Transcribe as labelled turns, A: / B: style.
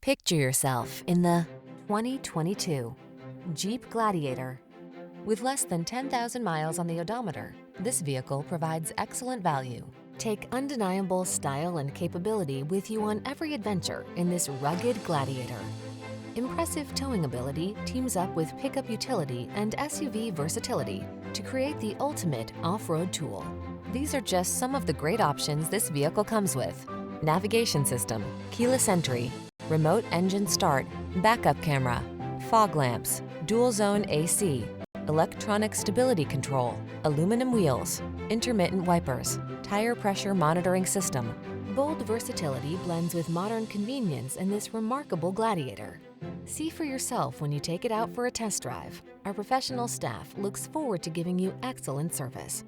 A: Picture yourself in the 2022 Jeep Gladiator. With less than 10,000 miles on the odometer, this vehicle provides excellent value. Take undeniable style and capability with you on every adventure in this rugged Gladiator. Impressive towing ability teams up with pickup utility and SUV versatility to create the ultimate off-road tool. These are just some of the great options this vehicle comes with: navigation system, keyless entry, remote engine start, backup camera, fog lamps, dual zone AC, electronic stability control, aluminum wheels, intermittent wipers, tire pressure monitoring system. Bold versatility blends with modern convenience in this remarkable Gladiator. See for yourself when you take it out for a test drive. Our professional staff looks forward to giving you excellent service.